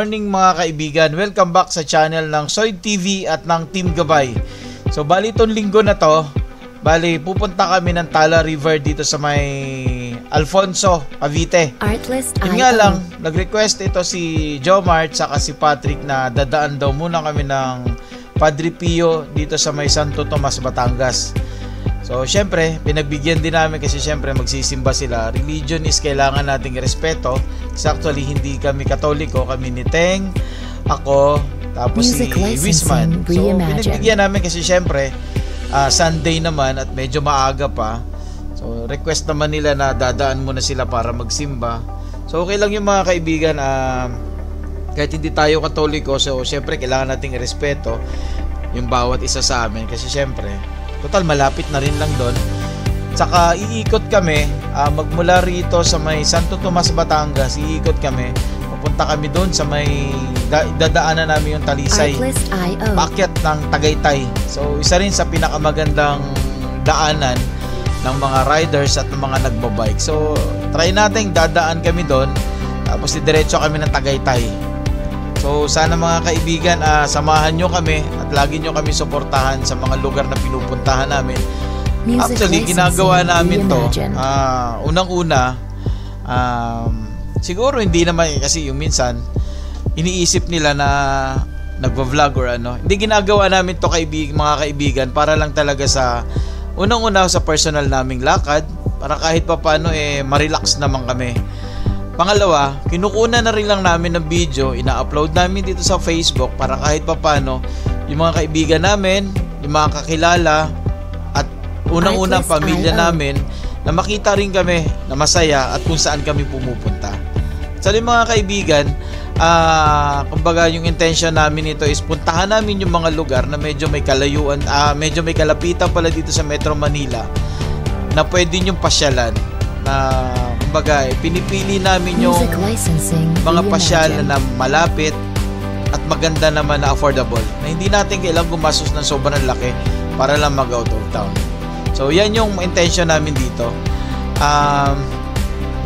morning mga kaibigan. Welcome back sa channel ng Soid TV at ng Team Gabay. So bali itong linggo na to, pupunta kami ng Tala River dito sa may Alfonso, Cavite. Yun nga lang, nag-request ito si Jomart saka si Patrick na dadaan daw muna kami ng Padre Pio dito sa may Santo Tomas, Batangas. So syempre, pinagbigyan din namin kasi syempre magsisimba sila. Religion is kailangan nating respeto. Actually, hindi kami Katoliko, kami ni Teng, ako, tapos si Wisman. So pinagbigyan namin kasi syempre Sunday naman at medyo maaga pa. So request naman nila na dadaan muna sila para magsimba. So okay lang yung mga kaibigan, kahit hindi tayo Katoliko, so syempre kailangan nating respeto yung bawat isa sa amin kasi syempre total malapit na rin lang doon. Saka iikot kami, magmula rito sa may Santo Tomas, Batangas, iikot kami. Pupunta kami doon sa may dadaanan namin yung Talisay. Paakyat ng Tagaytay. So isa rin sa pinakamagandang daanan ng mga riders at ng mga nagbabike. So try natin dadaan kami doon, tapos diretso kami ng Tagaytay. So sana mga kaibigan, samahan nyo kami at lagi nyo kami suportahan sa mga lugar na pinupuntahan namin. Actually, ginagawa namin to unang-una, siguro hindi naman kasi yung minsan iniisip nila na nagva-vlog or ano. Hindi, ginagawa namin to mga kaibigan para lang talaga sa unang-una sa personal naming lakad, para kahit pa paano ma-relax naman kami. Pangalawa, kinukunan na rin lang namin ng video, ina-upload namin dito sa Facebook para kahit pa paano yung mga kaibigan namin, yung mga kakilala at unang-unang pamilya namin na makita rin kami na masaya at kung saan kami pumupunta. So mga kaibigan, kumbaga yung intention namin ito is puntahan namin yung mga lugar na medyo may kalayuan, medyo may kalapitan pala dito sa Metro Manila na pwede nyong pasyalan. Na kumbaga pinipili namin yung mga pasyal na malapit at maganda naman na affordable, na hindi natin kailangang gumastos ng sobrang laki para lang mag-out of town. So yan yung intention namin dito.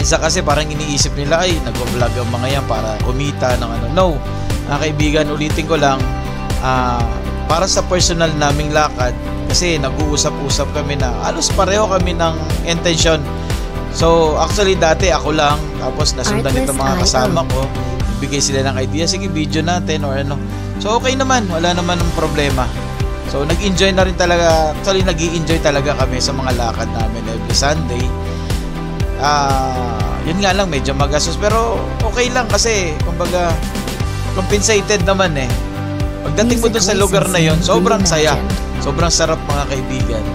Isa kasi parang iniisip nila ay nag-vlog ang mga yan para kumita ng ano. No, mga kaibigan, ulitin ko lang, para sa personal naming lakad, kasi nag-uusap-usap kami na halos pareho kami ng intention. So actually dati ako lang, tapos nasundan nito mga kasama ko, ibigay sila ng idea, sige video natin or ano. So okay naman, wala naman ng problema. So nag-enjoy na rin talaga, actually nag-i-enjoy talaga kami sa mga lakad namin every Sunday. Yun nga lang, medyo magastos pero okay lang kasi kumbaga compensated naman eh. Pagdating mo dun sa lugar na yun, sobrang saya, sobrang sarap mga kaibigan.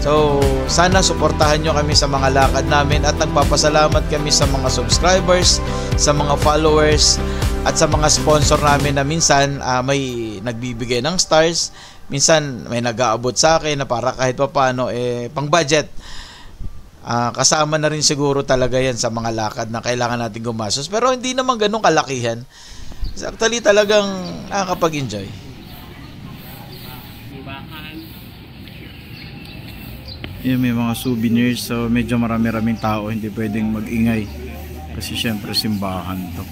So, sana suportahan nyo kami sa mga lakad namin at nagpapasalamat kami sa mga subscribers, sa mga followers at sa mga sponsor namin na minsan may nagbibigay ng stars, minsan may nag-aabot sa akin na para kahit pa paano pang budget. Kasama na rin siguro talaga yan sa mga lakad na kailangan natin gumastos, pero hindi naman ganun kalakihan. Actually talagang nakakapag-enjoy. Yan, may mga souvenirs, so medyo marami-raming tao, hindi pwedeng mag-ingay kasi syempre simbahan to.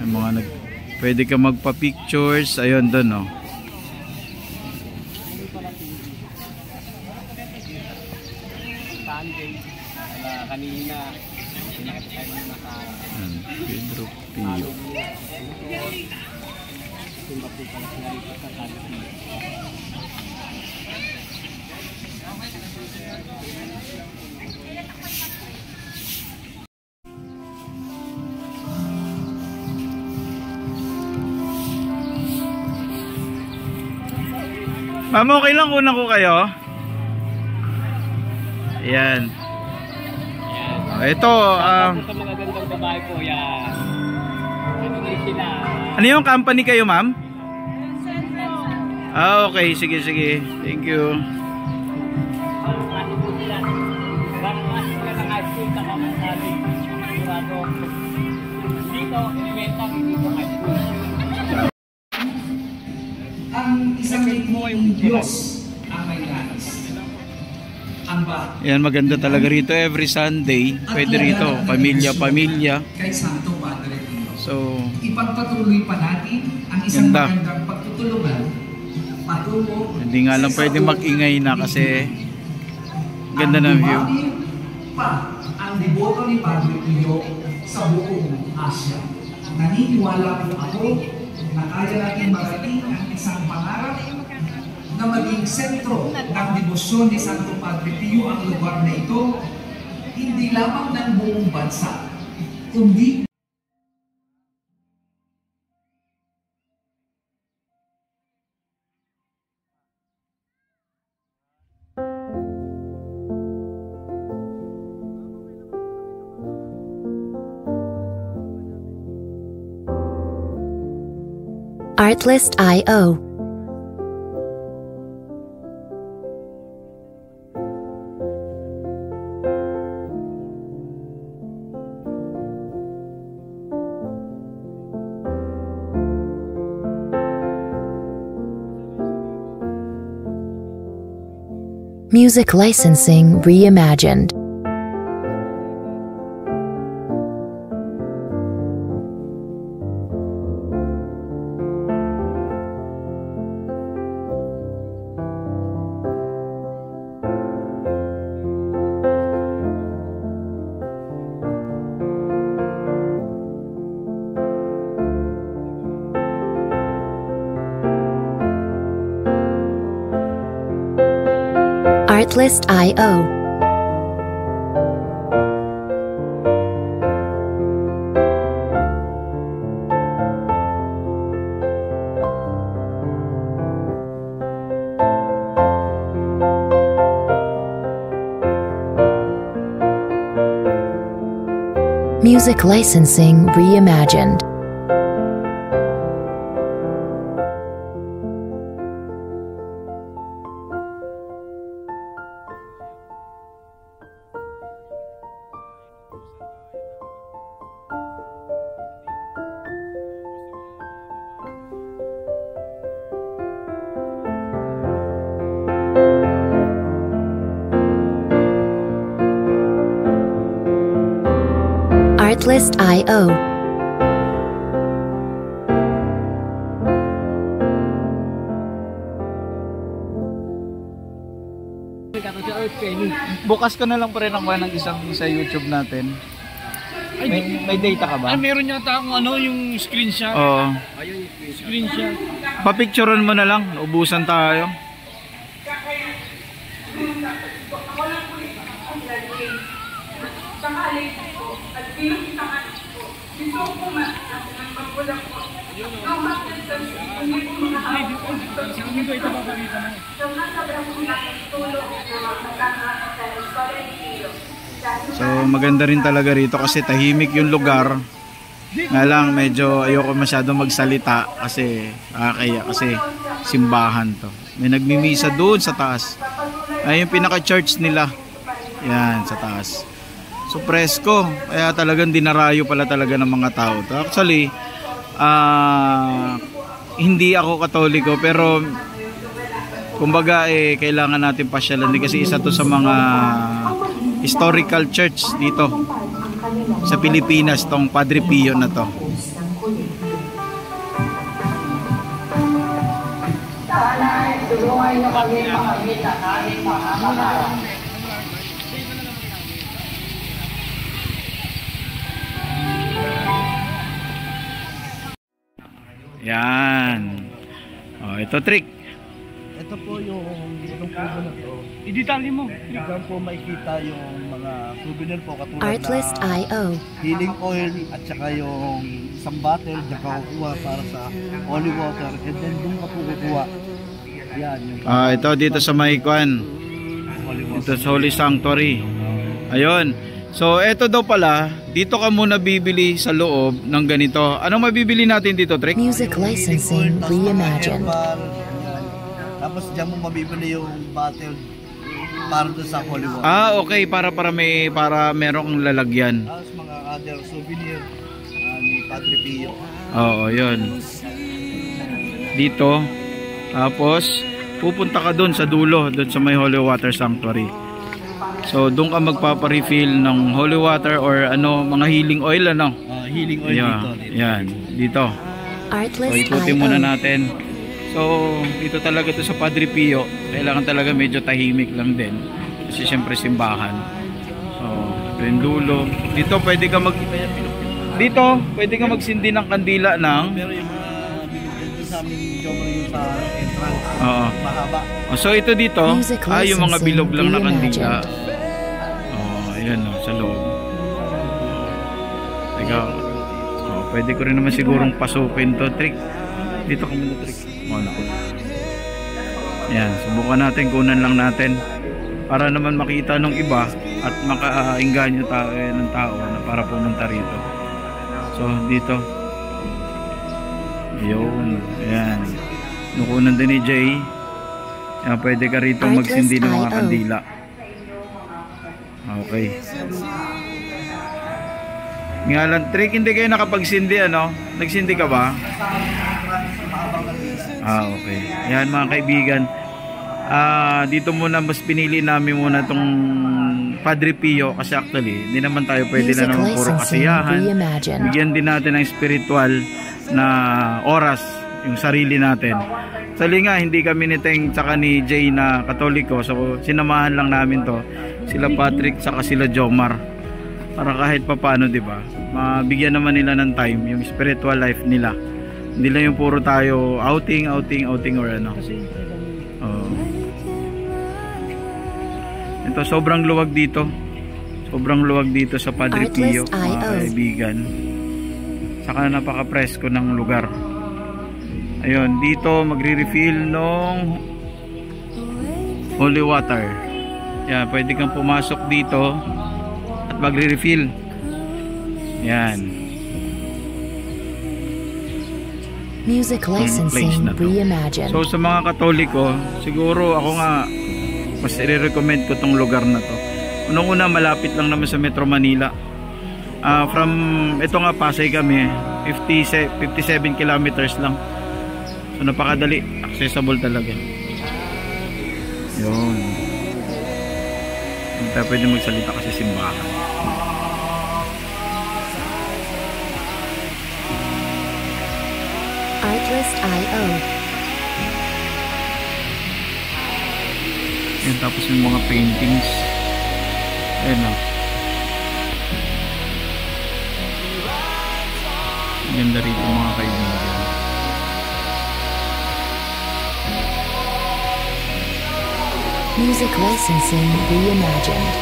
May mga pwede ka magpa-pictures, ayun doon no. Kanina Pedro Pio. Ma'am, okay lang kunan ko kayo? Ayan. Ito, mga gandang babae po yan. Ano yung company kayo, ma'am? Okay, sige. Thank you. Ang isang Diyos ang may nais. Yan, maganda talaga rito every Sunday. Pwede rito, pamilya. Kay Santo Padre Pio. So, ipagpatuloy pa natin ang isang ganda. magandang pagtutulungan patungo Hindi nga lang sa pwede sabong mag-ingay na kasi ganda ang ng view. dumami pa ang deboto ni Padre Pio sa buong Asia. Naniniwala po ako na kaya natin marating ang isang pangarap na maging sentro ng debosyon ni Santo Padre Pio ang lugar na ito, hindi lamang ng buong bansa, kundi Artlist.io. Music licensing reimagined. Artlist.io. Music licensing reimagined. Artlist.io. Bukas ka na lang pa rin ako ng isang sa YouTube natin. May data ka ba? Meron yata akong yung screenshot. Oo. Ayun, screenshot. Papicturean mo na lang. Ubusan tayo. So maganda rin talaga rito kasi tahimik yung lugar. Nga lang medyo ayoko masyado magsalita kasi kaya kasi simbahan to. May nagmimisa doon sa taas. Ay yung pinaka-church nila. Yan sa taas. So presko, kaya talagang dinarayo pala talaga ng mga tao to. Actually, hindi ako Katoliko pero kumbaga kailangan natin pasyalan din kasi isa to sa mga historical church dito sa Pilipinas, tong Padre Pio na to. Yan. Oh, ito trick. Ito po yung itong puno na to. I-detalye mo. Diyan po makikita yung mga souvenir po katulad Artlist.io. healing oil at saka yung isang bottle diyan ka kukuha para sa holy water and then doon ka po kukuha. Yan yung Ito dito sa Maikwan. holy water. Ito sa Holy Sanctuary. Ayun. So ito daw pala, dito ka muna bibili sa loob ng ganito. Anong mabibili natin dito, Trek? Music licensing reimagined. Tapos diyan mo mabibili yung bottle para doon sa holy water. Okay, para merong lalagyan. Tapos mga other souvenir ni Padre Pio. Oo, 'yun. Dito. Tapos pupunta ka doon sa dulo, doon sa may Holy Water Sanctuary. So doon ka magpapa-refill ng holy water or ano, mga healing oil ano. Healing oil dito. Yan, dito. So Artlist ikutin muna IO. natin. So dito talaga to sa Padre Pio. Kailangan talaga medyo tahimik lang din. Kasi syempre simbahan. So pendulo. Dito pwede ka pwede ka magsindi ng kandila ng Pero yung mga binibigyan sa amin yung sa entrance, Oo. mahaba. So ito dito, Music yung mga licensing bilog lang na reimagined. kandila. Ayan sa loob. Teka. Pwede ko rin naman sigurong pasukin to, Trick. Dito ka muna, Trick. Ayan, subukan natin, kunan lang natin. Para naman makita ng iba at makainganyo tayo ng tao na para pumunta rito. So, dito. Ayun. Ayan. Nukunan din ni Jay. Ayan, pwede ka rito magsindi ng mga kandila. Okay. Ngalan, Trick, hindi kayo nakapagsindi, ano? Nagsindi ka ba? Okay. Ayan mga kaibigan. Dito muna mas pinili namin muna tong Padre Pio kasi actually hindi naman tayo pwede Music na naman puro licensing kasiyahan. reimagined. Bigyan din natin ng spiritual na oras yung sarili natin. Sali nga hindi kami ni Teng tsaka ni Jay na Katoliko, so sinamahan lang namin to sila Patrick tsaka sila Jomar para kahit papano, di ba, mabigyan naman nila ng time yung spiritual life nila. Hindi lang yung puro tayo outing or ano. Ito sobrang luwag dito. Sobrang luwag dito sa Padre Pio, mga kaibigan. Saka napaka-presko ng lugar. Ayun, dito magre-refill ng holy water. Yan, pwede kang pumasok dito at magre-refill. Yan. Music licensing reimagined. So sa mga Katoliko, siguro ako nga mas i-recommend ko tong lugar na to. Unang-una, malapit lang naman sa Metro Manila. From ito nga Pasay kami, 57 kilometers lang. So napakadali, accessible talaga. Yun. Hindi tayo pwede magsalita kasi simbahan. Artlist IO. Yan, tapos yung mga paintings. Ayan o. Ganda rito mga kaibigan. Music licensing reimagined.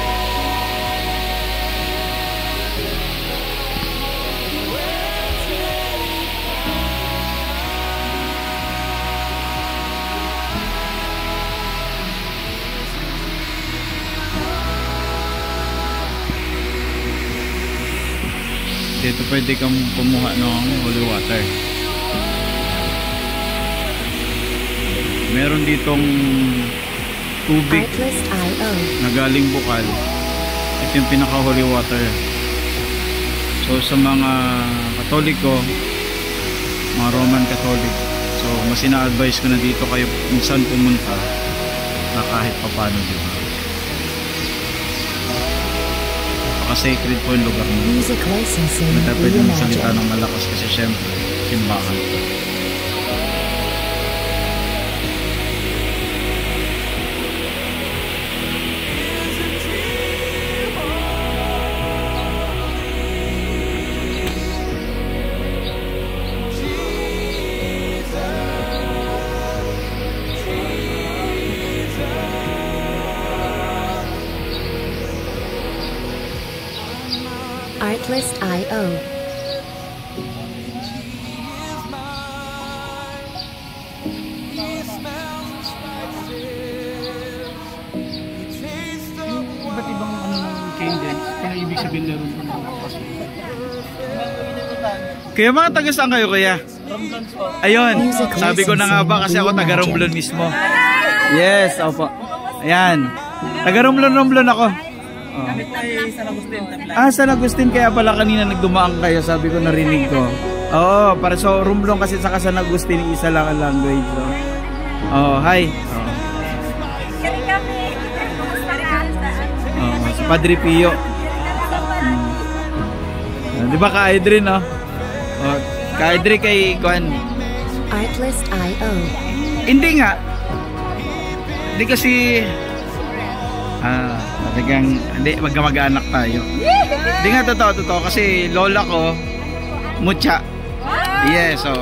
Dito pwede kang kumuha ng holy water. Meron ditong tubig Artlist IO. na galing bukal. Ito yung pinaka holy water. So sa mga Katoliko, mga Roman Catholic, so mas ina-advise ko na dito kayo kung saan pumunta na kahit papano, diba? Sacred po yung lugar mo. Music licensing Hindi tayo pwede magsalita reimagined. ng malakas kasi syempre simbahan. Artlist IO. Iba't ibang ano ng candles. Kaya ibig sabihin meron po ng paso. Kaya mga taga saan kayo kaya? Ayun, Music sabi ko na nga ba kasi ako taga Romblon mismo. Yes, opo. Ayan, taga Romblon ako. San Agustin, kaya pala kanina nagdumaan kayo, sabi ko, narinig ko. Oo, para so Romblon kasi saka San Agustin isa lang ang language. So. Oh, hi. Oh. Padre Pio. Di ba ka Idrin, no? Oh, ka Idrin kay Kwan. Artlist.io. Hindi nga. Hindi kasi talagang hindi magkamag-anak tayo. Hindi nga totoo kasi lola ko Mucha. Yes, so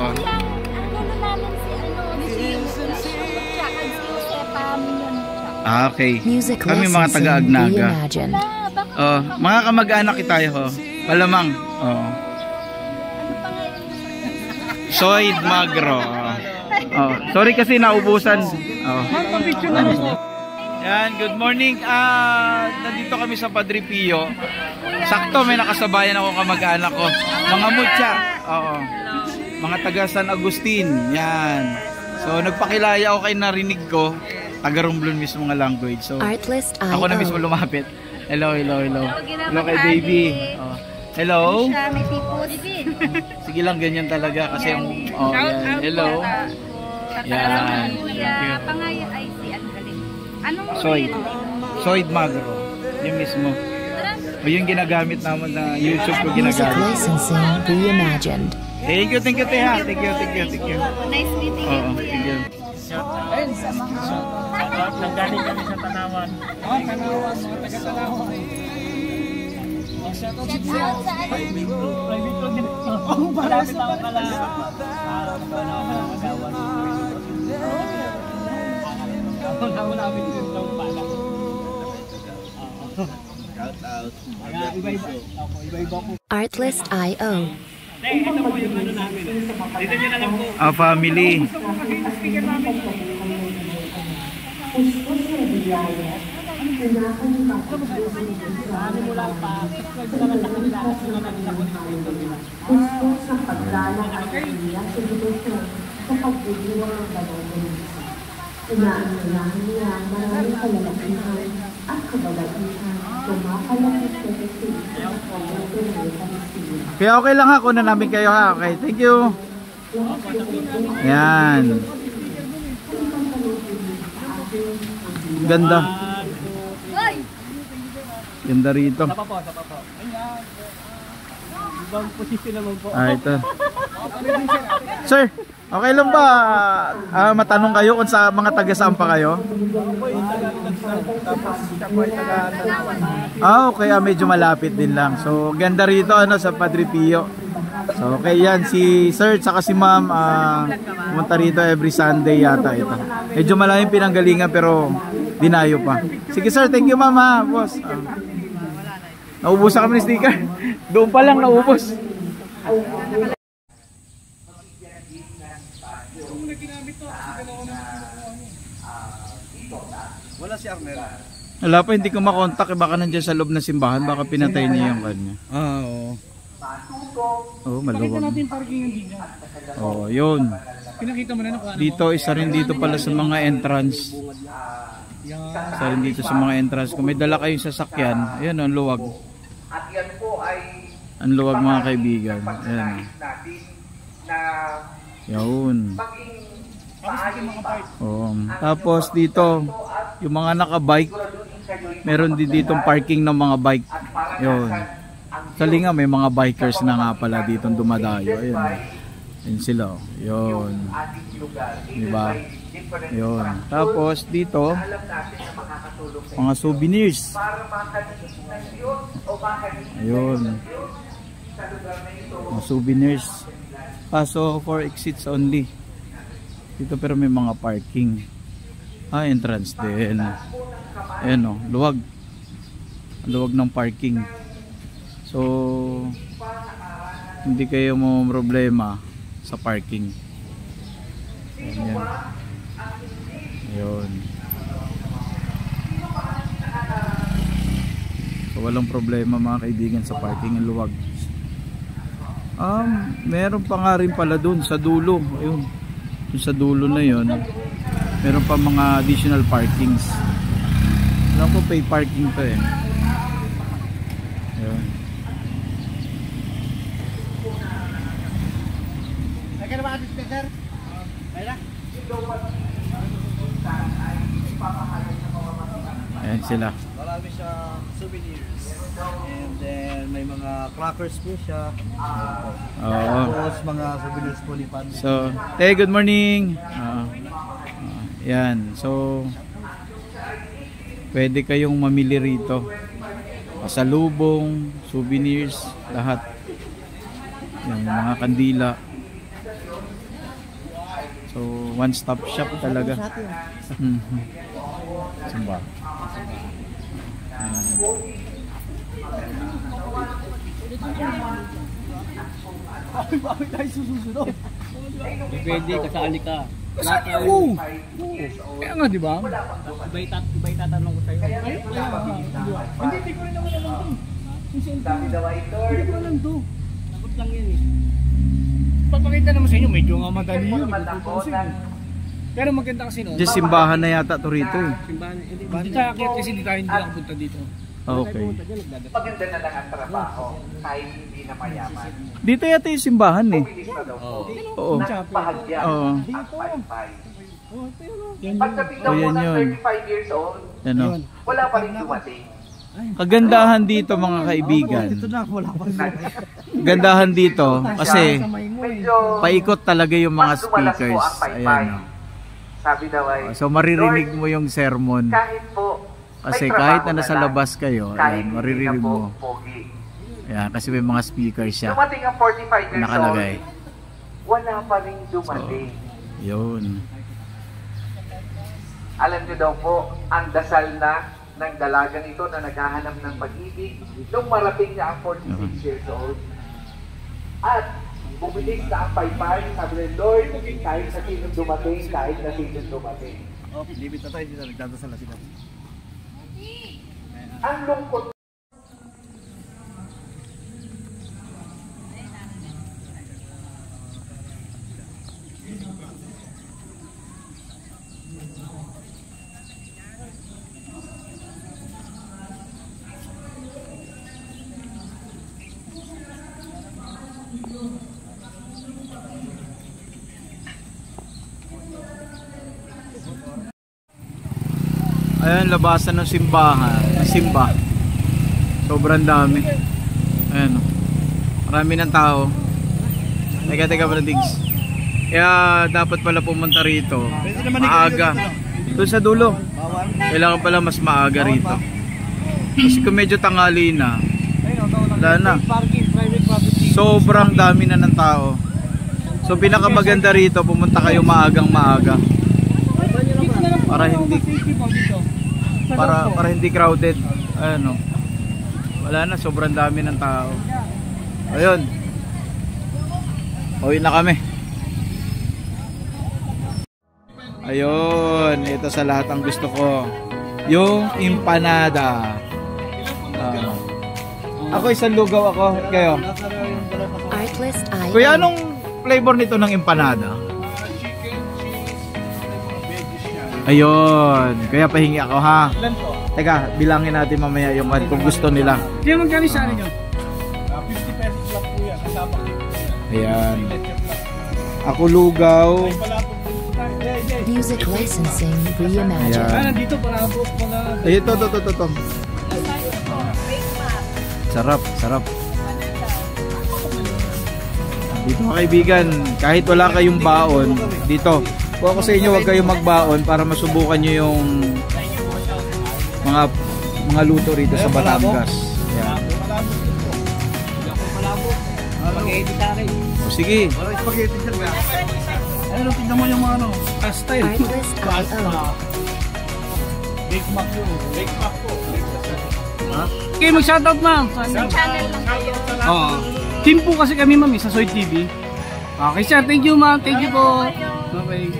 okay. Music Kami mga licensing taga-Agnaga. reimagined. Oh, mga kamag-anak tayo ho. Malamang. Oh. Soyd Magro. Oh, sorry kasi naubusan. Oh. Yan, good morning. Nandito kami sa Padre Pio. Sakto may nakasabayan ako kamag-anak ko. Mga Mucha. Oo. Mga taga San Agustin. Yan. So nagpakilaya ako kay narinig ko. Taga Romblon mismo nga language. So Artlist.io. ako na mismo lumapit. Hello. Hello kay baby. Oh. Hello. Sige lang, ganyan talaga kasi yung yan. Hello. Yan. Pangayo ay si Angaling. Anong Soyd Magro. Yung mismo. O yung ginagamit naman na YouTube ko Music ginagamit. licensing reimagined. Thank you, Teha. Thank you. Nice meeting you, Kuya. Thank you. Nanggaling kami sa Tanawan. Tanawan, mga taga-Tanawan. Private ko din. Malapit ako pala. Magawan namin din daw pala. Iba-iba po. Artlist.io. Ito po yung ano namin. Dito nyo na lang po. Family. Kaya okay lang ha, kunan namin kayo ha. Okay, thank you. Yan. Ganda. Ganda rito. Tapa po. Ibang posisyon naman po. Ito. Sir, okay lang ba matanong kayo kung sa mga taga saan pa kayo? Okay, medyo malapit din lang. So, ganda rito sa Padre Pio. So, okay yan. Si Sir saka si Ma'am pumunta rito every Sunday yata ito. Medyo malayong pinanggalingan pero dinayo pa. Sige Sir, thank you Ma'am ha, boss. Naubusan kami ng sticker. Doon pa lang naubos. Wala si Arnel. Wala pa, hindi ko makontak. Baka nandiyan sa loob ng simbahan. Baka pinatay niya yung kanya. Oo. Oo, maluwag. Natin parking yung dito. Oo, yun. Pinakita mo na kung ano. Dito, isa rin dito pala sa mga entrance. Isa rin dito sa mga entrance. Kung may dala kayong sasakyan, ayan, ang luwag. At yan po ay Ang luwag mga kaibigan. Ayan. natin na Yun. maging maayos pa. Oo. Tapos dito, yung mga nakabike, meron din ditong parking ng mga bike. Yun. Sa Linga may mga bikers na nga pala dito dumadayo. Ayun. Ayun sila. Yun. Diba? Yun. Tapos dito, mga souvenirs. Ayun. Mga souvenirs. Kaso for exits only. Dito pero may mga parking. Entrance din. Ayan o, luwag. Luwag ng parking. So, hindi kayo mo problema sa parking. Ayan. Ayun. So, walang problema mga kaibigan sa parking ng luwag. Meron pa nga rin pala dun sa dulo. Ayun. Yung sa dulo na yun, meron pa mga additional parkings. Alam ko pay parking pa eh. Ayun. Ayan sila. marami siyang souvenirs. And then may mga crackers po siya. Oo. Tapos mga souvenirs po ni Padre. So, good morning. Yan. So, pwede kayong mamili rito. Pasalubong, souvenirs, lahat. Yan, mga kandila. So, one-stop shop talaga. Simba. Bakit tayo susunod? Depende, kasali ka. Oo! Kaya nga, di ba? Iba itatanong ko sa'yo. Hindi ko rin naman alam to. Hindi ko alam to. Takot lang yan eh. Papakita naman sa inyo, medyo nga madali yun. Pero maganda kasi no. Just simbahan na yata to rito eh. Simbahan. Hindi tayo akit kasi hindi nakapunta dito. Okay. Maganda na lang ang trabaho kahit hindi na mayaman. Dito yata yung simbahan eh. Oo. Pahagyan Oo. ang paypay. Yan Pagdating daw Oh, mo yan ng yun. 35 years old, Ano? wala pa rin dumating. Kagandahan dito mga kaibigan. Ito na, wala pa rin. Gandahan dito kasi Medyo paikot talaga yung mga mas dumalas po speakers. ang paypay. Ayan. Oh. Sabi daw ay, So maririnig mo yung sermon. kahit po may Kasi trabaho kahit na na nasa lang, labas kayo, kahit ayan, hindi maririnig na po mo. pogi. Ayan, kasi may mga speakers siya Dumating ang 45 years nakalagay. old, wala pa rin dumating. Yun. Alam niyo daw po, ang dasal na ng dalagang ito na naghahanap ng pag-ibig nung marating niya ang 46 years old. At bumilis na ang paypay, sabi ni Lord, kahit na sino dumating, kahit na sino dumating. Okay, limit na tayo. Dito nagdadasal na sila. Ang lungkot Ayan, labasan ng simbahan. Simba. Sobrang dami. Ayan. Marami ng tao. Teka pala, Diggs. Kaya dapat pala pumunta rito maaga. Doon sa dulo. Kailangan pala mas maaga rito. Kasi kung medyo tanghali na, wala na. Sobrang dami na ng tao. So pinakamaganda rito, pumunta kayo maagang maaga. Para hindi crowded. Ano. Wala na, sobrang dami ng tao. Ayun. Uwi na kami. Ayun, ito sa lahat ang gusto ko. Yung empanada. Ako isang lugaw ako, kayo. Artlist.io. Kuya, anong flavor nito ng empanada? Ayun, kaya pahingi ako ha. Teka, bilangin natin mamaya yung kung gusto nila. Kaya magkano sa akin yun? 50 pesos lang po yan. Kasama. Ayan. Ako lugaw. Music licensing reimagined. Ayan. Nandito para po. Ay, ito. Sarap. Dito mga kaibigan, kahit wala kayong baon, dito. Kung ako sa inyo, huwag kayong magbaon para masubukan nyo yung mga luto rito sa Batangas. Ayan. Mag-edit tayo. O sige. Walang spaghetti dyan ba? Ano, tignan mo yung mga ano. Pasta yun. Artlist.io. Big Mac yun. Big Mac po. Okay, mag-shoutout ma'am. Sa channel lang kayo. Oo. Team po kasi kami ma'am sa Soy TV. Okay sir, thank you ma'am. Thank you po. Okay.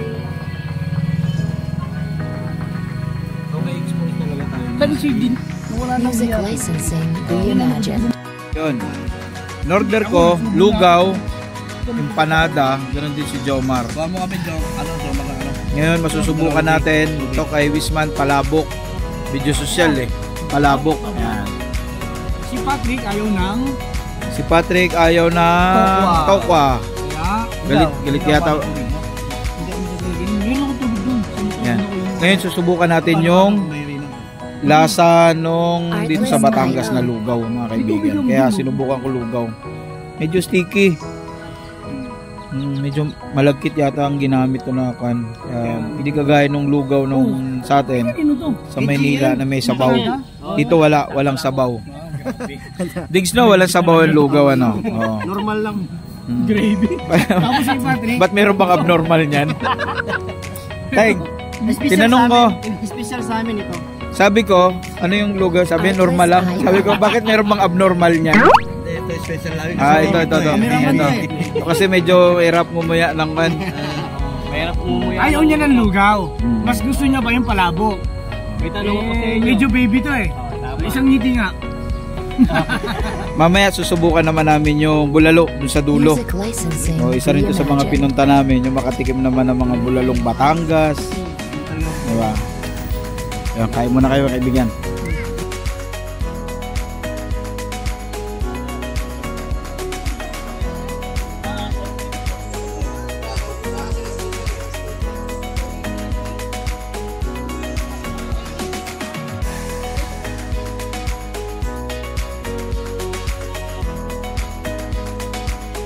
So may expose talaga tayo. Pero si Din, wala na Music licensing reimagined. Yun. In-order ko, lugaw, empanada, ganoon din si Jomar. Bawa mo kami, Joe. Ano? Ngayon, masusubukan natin ito kay Wisman Palabok. Video social eh. Palabok. Ayan. Si Patrick ayaw ng Si Patrick ayaw na tokwa. Galit yata. Meron ako tubig doon. Yan. Ngayon susubukan natin yung lasa nung dito sa Batangas na lugaw, mga kaibigan. Kaya sinubukan ko lugaw. Medyo sticky. Medyo malagkit yata ang ginamit ko na kan. Hindi kagaya nung lugaw nung sa atin sa Maynila na may sabaw. Dito walang sabaw. Diggs no, walang sabaw ang lugaw ano. Oh. Normal lang. Gravy. Tapos si Patrick. Ba't meron bang abnormal niyan? Teng, tinanong ko. Special sa amin ito. Sabi ko, ano yung lugaw? Sabi normal lang. Sabi ko, bakit meron bang abnormal niyan? Ito special lang. Ito. Kasi medyo hirap ngumuya ng kan. Mahirap umuya. Ayaw niya ng lugaw. Mas gusto niya ba yung palabo? May tanong ko sa inyo. Medyo baby to eh. Isang ngiti nga. Mamaya susubukan naman namin yung bulalo dun sa dulo. Music licensing. O, isa rin to sa mga pinunta namin, yung makatikim naman ng mga bulalong Batangas. Diba? Ayan, kain muna kayo kaibigan.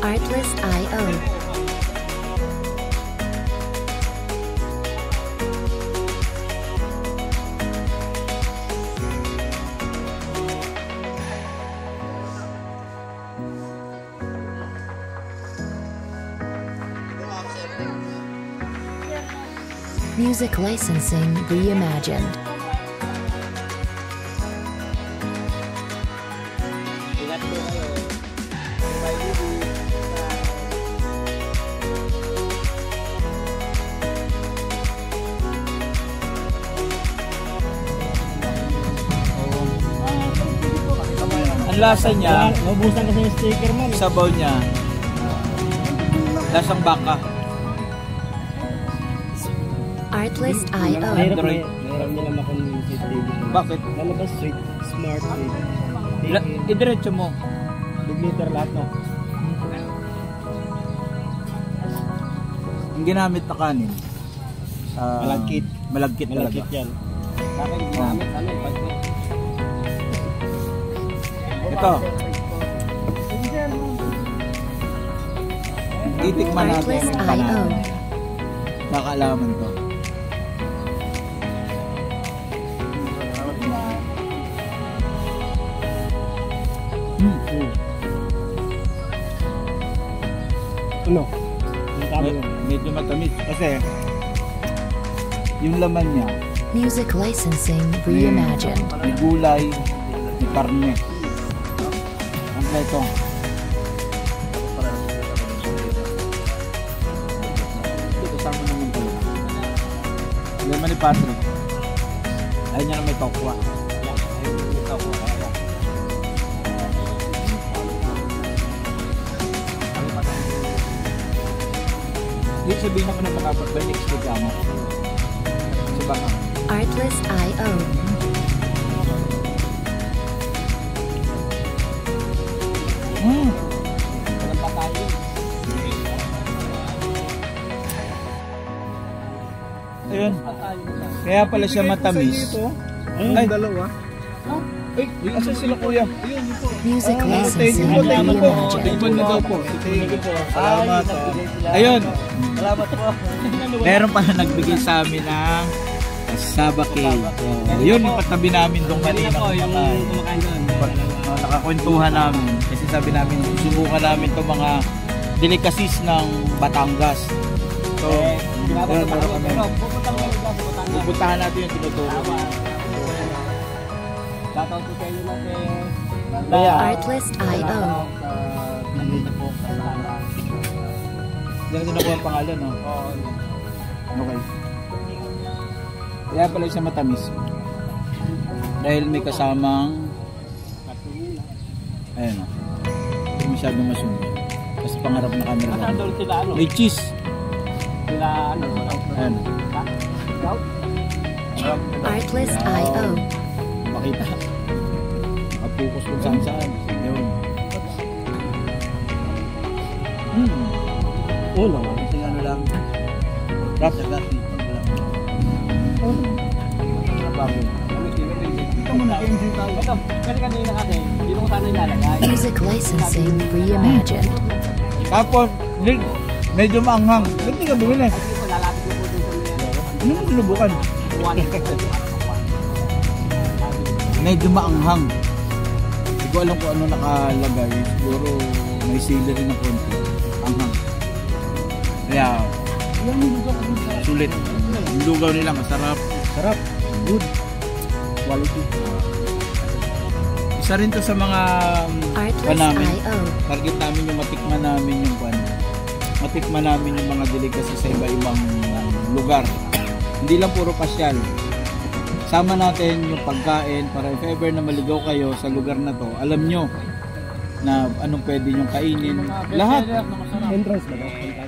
Artlist.io. Music licensing reimagined. Ang lasa niya, Naubusan kasi yung sticker mo. sabaw niya, lasang baka. Artlist.io. Android. Meron nila makonvince TV. Bakit? Lalabas straight, smart rate. Idiretso mo. Big liter lahat no? Ang ginamit na kanin. Malagkit. Malagkit talaga. Malagkit yan. Sa akin ginamit ano yung pag- Ito. Titikman natin yung Artlist.io. panahon. Nakalaman to. Ano? Medyo matamis kasi yung laman niya Music licensing reimagined. may gulay, may karne. Ang ito. Ito kasama naman talaga. Laman ni Patrick. Ayun niya na may tokwa. May tokwa. Hindi sabihin ako na makapag next week mo. Sa baka. Artlist.io. Walang patayo. Ayun. Kaya pala siya matamis. Ay, Dalawa. ay, asa sila kuya? Music Thank you licensing po, thank you po. reimagined. Thank you daw po. Salamat. Ayun. Salamat po. Meron pala nagbigay sa amin ng cassava cake. Yun, yung katabi namin doon kanina. Yung kumakain doon. Nakakwentuhan namin. Kasi sabi namin, susubukan namin itong mga delicacies ng Batangas. So, ayun, meron kami. Pupuntahan natin yung tinuturo. Shoutout ko kayo natin. Artlist.io. Diyan natin nakuha ang pangalan, no? Okay. Kaya pala siya matamis. Dahil may kasamang ayan, no? Hindi masyadong masunog. Kasi pangarap na camera lang. Doon sila ano? May cheese. Sila ano? Ayan. Artlist.io. Makita. Nakapokus kung saan saan. Yun. Uno. Kasi ano lang. Rap. Sagat. Bago. na, yung sitaw. Ito, kasi kanina kasi, hindi ko sana ilalagay. Music licensing reimagined. Tapos, medyo maanghang. Ba't di ka bumili? Kasi ko lalapit ko po dun sa mga. Ano mo sinubukan? One. Medyo maanghang. Hindi ko alam kung ano nakalagay. Siguro may celery na konti. Anghang. Kaya, sulit. Yung lugaw nila masarap. Sarap. Good. Quality. Isa rin to sa mga Artlist.io. target namin yung matikman namin yung matikman namin yung mga delicacy sa iba-ibang lugar. Hindi lang puro pasyal. Sama natin yung pagkain para if ever na maligaw kayo sa lugar na to, alam nyo na anong pwede nyong kainin. Lahat. Entrance ba daw?